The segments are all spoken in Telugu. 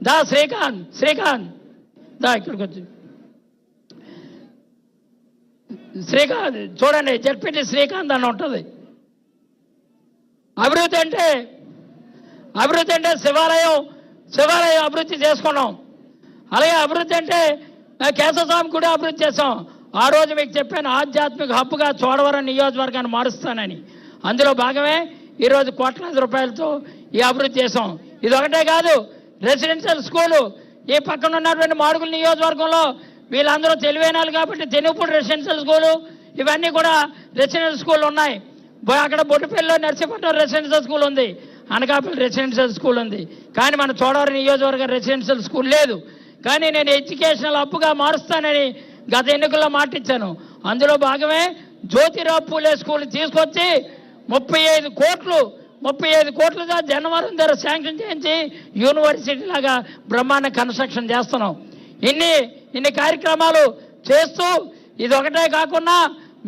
దా శ్రీకాంత్ దా ఇక్కడికి వచ్చి శ్రీకాంత్ చూడండి, జడ్పీటీ శ్రీకాంత్ అని ఉంటుంది. అభివృద్ధి అంటే శివాలయం అభివృద్ధి చేసుకున్నాం. అలాగే అభివృద్ధి అంటే కేశవస్వామి గుడి అభివృద్ధి చేసాం. ఆ రోజు మీకు చెప్పాను, ఆధ్యాత్మిక హబ్బుగా చోడవరం నియోజకవర్గాన్ని మారుస్తానని. అందులో భాగమే ఈరోజు కోట్లాది రూపాయలతో ఈ అభివృద్ధి చేసాం. ఇది ఒకటే కాదు, రెసిడెన్షియల్ స్కూలు ఈ పక్కన ఉన్నటువంటి మాడుగుల నియోజకవర్గంలో వీళ్ళందరూ తెలివైనాలు కాబట్టి తెనుపూడి రెసిడెన్షియల్ స్కూలు, ఇవన్నీ కూడా రెసిడెన్షియల్ స్కూల్ ఉన్నాయి. అక్కడ బొట్టుపల్లిలో నర్సీపట్నం రెసిడెన్షియల్ స్కూల్ ఉంది, అనకాపల్లి రెసిడెన్షియల్ స్కూల్ ఉంది. కానీ మన చోడవరం నియోజకవర్గం రెసిడెన్షియల్ స్కూల్ లేదు. కానీ నేను ఎడ్యుకేషనల్ హబ్గా మారుస్తానని గత ఎన్నికల్లో మాటిచ్చాను. అందులో భాగమే జ్యోతిరావు పూలే స్కూల్ తీసుకొచ్చి 35 కోట్లుగా జనవరం ధర శాంక్షన్ చేయించి యూనివర్సిటీ లాగా బ్రహ్మాండ కన్స్ట్రక్షన్ చేస్తున్నాం. ఇన్ని కార్యక్రమాలు చేస్తూ ఇది ఒకటే కాకుండా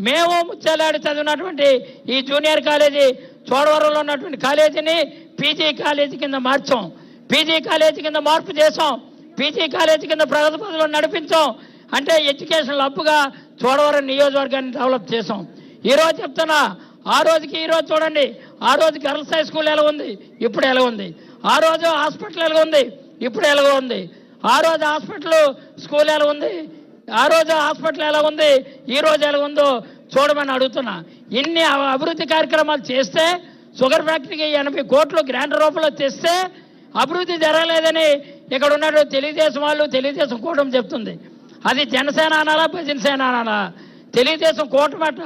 మేము ముత్యాలాడి చదివినటువంటి ఈ జూనియర్ కాలేజీ చోడవరంలో ఉన్నటువంటి కాలేజీని పీజీ కాలేజీ కింద మార్చాం. పీజీ కాలేజీ కింద మార్పు చేసాం. పీజీ కాలేజీ కింద ప్రగతి పథంలో నడిపించాం. అంటే ఎడ్యుకేషనల్ హబ్గా చోడవరం నియోజకవర్గాన్ని డెవలప్ చేసాం. ఈరోజు చెప్తున్నా, ఆ రోజుకి ఈరోజు చూడండి, ఆ రోజు గర్ల్స్ హై స్కూల్ ఎలా ఉంది, ఇప్పుడు ఎలా ఉంది. ఆ రోజు హాస్పిటల్ ఎలా ఉంది, ఇప్పుడు ఎలా ఉంది. ఆ రోజు హాస్పిటల్ స్కూల్ ఎలా ఉంది, ఆ రోజు హాస్పిటల్ ఎలా ఉంది, ఈ రోజు ఎలా ఉందో చూడమని అడుగుతున్నా. ఇన్ని అభివృద్ధి కార్యక్రమాలు చేస్తే షుగర్ ఫ్యాక్టరీకి 80 కోట్లు గ్రాంట్ రూపంలో తెస్తే అభివృద్ధి జరగలేదని ఇక్కడ ఉన్న తెలుగుదేశం వాళ్ళు, తెలుగుదేశం కూటమి చెప్తుంది. అది జనసేన అనాలా, భజనసేన అనాలా? తెలుగుదేశం కూటమట.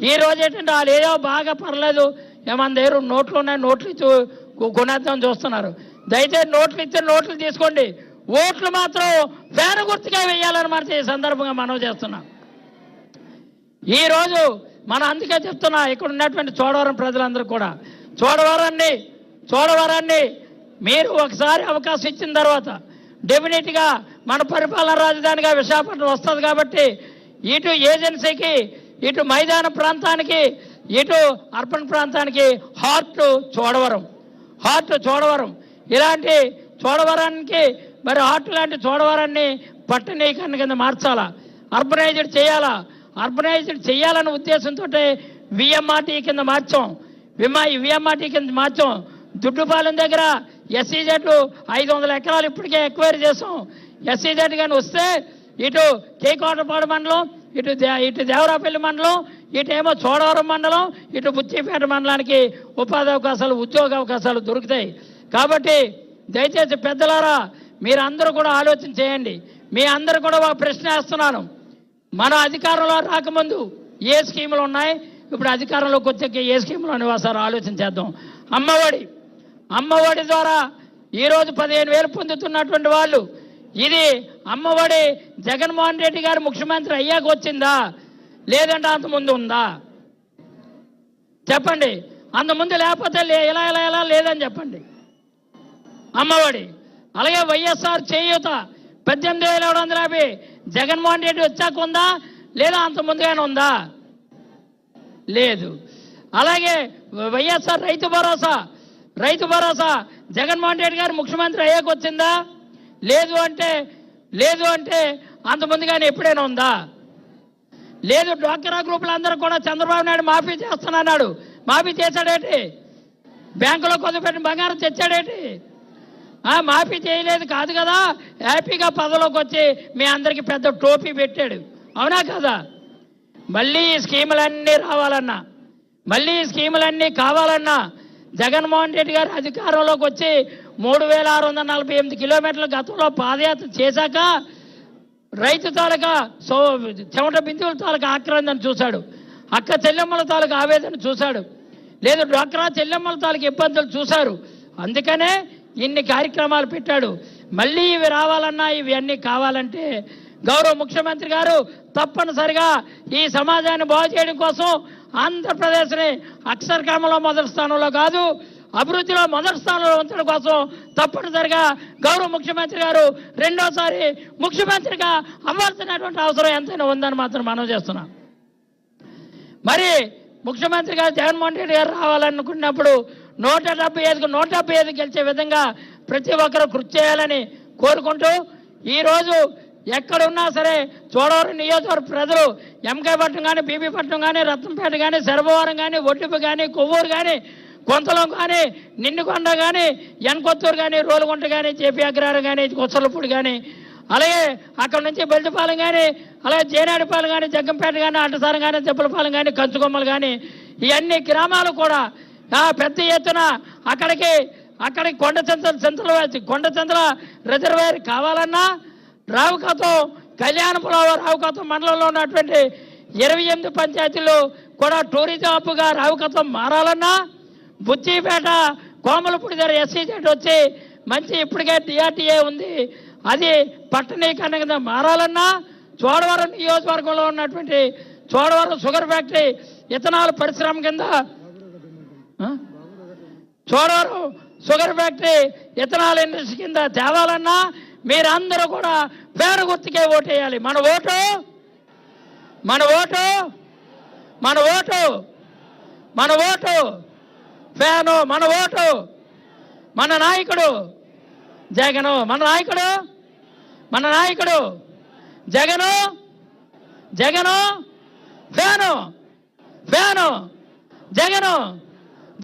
ఈ రోజు ఏంటంటే వాళ్ళు ఏదో బాగా పర్లేదు, మన దగ్గర నోట్లు ఉన్నాయి, నోట్లు ఇచ్చి కొనేద్దాం చూస్తున్నారు. దయచేసి నోట్లు ఇచ్చే నోట్లు తీసుకోండి, ఓట్లు మాత్రం ఫ్యాన్ గుర్తుగా వేయాలని మన ఈ సందర్భంగా మనవి చేస్తున్నాం. ఈరోజు మనం అందుకే చెప్తున్నా, ఇక్కడ ఉన్నటువంటి చోడవరం ప్రజలందరూ కూడా చోడవరాన్ని మీరు ఒకసారి అవకాశం ఇచ్చిన తర్వాత డెఫినెట్గా మన పరిపాలన రాజధానిగా విశాఖపట్నం వస్తుంది. కాబట్టి ఇటు ఏజెన్సీకి, ఇటు మైదాన ప్రాంతానికి, ఇటు అర్బన్ ప్రాంతానికి హార్ట్ చోడవరం. ఇలాంటి చోడవరానికి మరి హార్ట్ లాంటి చోడవరాన్ని పట్టణీకరణ కింద మార్చాలా, అర్బనైజ్డ్ చేయాలనే ఉద్దేశంతో విఎంఆర్టీ కింద మార్చాం. విఎంఆర్టీ కింద మార్చాం. దుడ్డుపాలెం దగ్గర ఎస్సీజెడ్ 500 ఎకరాలు ఇప్పటికే ఎక్వైర్ చేసాం. ఎస్సీజెడ్ కానీ వస్తే ఇటు కేకోటపాడు మండలం, ఇటు దేవరాపల్లి మండలం, ఇటేమో చోడవరం మండలం, ఇటు బుచ్చిపేట మండలానికి ఉపాధి అవకాశాలు, ఉద్యోగ అవకాశాలు దొరుకుతాయి. కాబట్టి దయచేసి పెద్దలారా మీరందరూ కూడా ఆలోచన చేయండి. మీ అందరూ కూడా ఒక ప్రశ్న వేస్తున్నాను. మన అధికారంలో రాకముందు ఏ స్కీములు ఉన్నాయి, ఇప్పుడు అధికారంలోకి వచ్చాక ఏ స్కీములు అనేవి ఒకసారి ఆలోచన చేద్దాం. అమ్మఒడి ద్వారా ఈరోజు 15,000 పొందుతున్నటువంటి వాళ్ళు, ఇది అమ్మఒడి జగన్మోహన్ రెడ్డి గారు ముఖ్యమంత్రి అయ్యాక వచ్చిందా, లేదంటే అంతకుముందు ఉందా చెప్పండి. అంతకుముందు లేకపోతే ఎలా లేదని చెప్పండి. అమ్మఒడి అలాగే వైఎస్ఆర్ చేయూత 18,750 జగన్మోహన్ రెడ్డి వచ్చాక ఉందా, లేదా అంతకుముందుగానే ఉందా? లేదు. అలాగే వైఎస్ఆర్ రైతు భరోసా జగన్మోహన్ రెడ్డి గారు ముఖ్యమంత్రి అయ్యాక వచ్చిందా? లేదు అంటే అంతకుముందుగానే ఎప్పుడైనా ఉందా? లేదు. డ్వాక్రా గ్రూపులందరూ కూడా చంద్రబాబు నాయుడు మాఫీ చేస్తానన్నాడు, మాఫీ చేశాడేటి? బ్యాంకులో కొద్దిపెట్టిన బంగారం తెచ్చాడేటి? మాఫీ చేయలేదు కాదు కదా, హ్యాపీగా పదవిలోకి వచ్చి మీ అందరికీ పెద్ద టోపీ పెట్టాడు, అవునా కదా? మళ్ళీ ఈ స్కీములన్నీ రావాలన్నా, మళ్ళీ ఈ స్కీములన్నీ కావాలన్నా జగన్మోహన్ రెడ్డి గారు అధికారంలోకి వచ్చి 3,648 కిలోమీటర్ల గతంలో పాదయాత్ర చేశాక రైతు తాలూకా చెమట బిందువుల తాలూకా ఆక్రందన చూశాడు, అక్క చెల్లెమ్మల తాలూకా ఆవేదన చూశాడు, లేదు డ్వాక్రా చెల్లెమ్మల తాలూకా ఇబ్బందులు చూశారు. అందుకనే ఇన్ని కార్యక్రమాలు పెట్టాడు. మళ్ళీ ఇవి రావాలన్నా, ఇవి అన్నీ కావాలంటే గౌరవ ముఖ్యమంత్రి గారు తప్పనిసరిగా ఈ సమాజాన్ని బాగు చేయడం కోసం ఆంధ్రప్రదేశ్ని అక్షరక్రమంలో మొదటి స్థానంలో కాదు, అభివృద్ధిలో మొదటి స్థానంలో ఉంచడం కోసం తప్పనిసరిగా గౌరవ ముఖ్యమంత్రి గారు రెండోసారి ముఖ్యమంత్రిగా అవ్వాల్సినటువంటి అవసరం ఎంతైనా ఉందని మాత్రం మనం చేస్తున్నాం. మరి ముఖ్యమంత్రి గారు జగన్మోహన్ రెడ్డి గారు రావాలనుకున్నప్పుడు 175కు 175 గెలిచే విధంగా ప్రతి ఒక్కరూ కృషి చేయాలని కోరుకుంటూ ఈరోజు ఎక్కడున్నా సరే చోడవరం నియోజకవర్గ ప్రజలు ఎంకే పట్నం కానీ, బీబీ పట్నం కానీ, రత్నంపేట కానీ, శరభవరం కానీ, ఒడ్డిపు కానీ, కొవ్వూరు కానీ, కొంతలం కానీ, నిన్నుకొండ కానీ, ఎన్కొత్తూరు కానీ, రోలుగుంట కానీ, జేపీ అగ్రహారం కానీ, కొచ్చలపూడి కానీ, అలాగే అక్కడ నుంచి బెల్టిపాలెం కానీ, అలాగే జేనాడిపాలెం కానీ, జగ్గంపేట కానీ, అడ్డసారం కానీ, చెప్పులపాలెం కానీ, కంచుకొమ్మలు కానీ, ఇవన్నీ గ్రామాలు కూడా పెద్ద ఎత్తున అక్కడికి కొండచంద్ర రిజర్వేర్ కావాలన్నా రావుకాతం కళ్యాణపురం రావుకాతం మండలంలో ఉన్నటువంటి 28 పంచాయతీలు కూడా టూరిజం హబ్గా రావుకాతం మారాలన్నా బుచ్చిపేట కోమలపూడి దగ్గర SEZ వచ్చి మంచి ఇప్పటికే DRTA ఉంది, అది పట్టణీకరణ కింద మారాలన్నా చోడవరం నియోజకవర్గంలో ఉన్నటువంటి చోడవరం షుగర్ ఫ్యాక్టరీ ఇథనాల్ పరిశ్రమ కింద Chodavaram sugar factory ethanol industry కింద తేవాలన్నా మీరందరూ కూడా పేరు గుర్తుకే ఓటేయాలి. మన ఓటు ఫ్యాను, మన ఓటు మన నాయకుడు జగను, మన నాయకుడు జగను ఫ్యాను జగను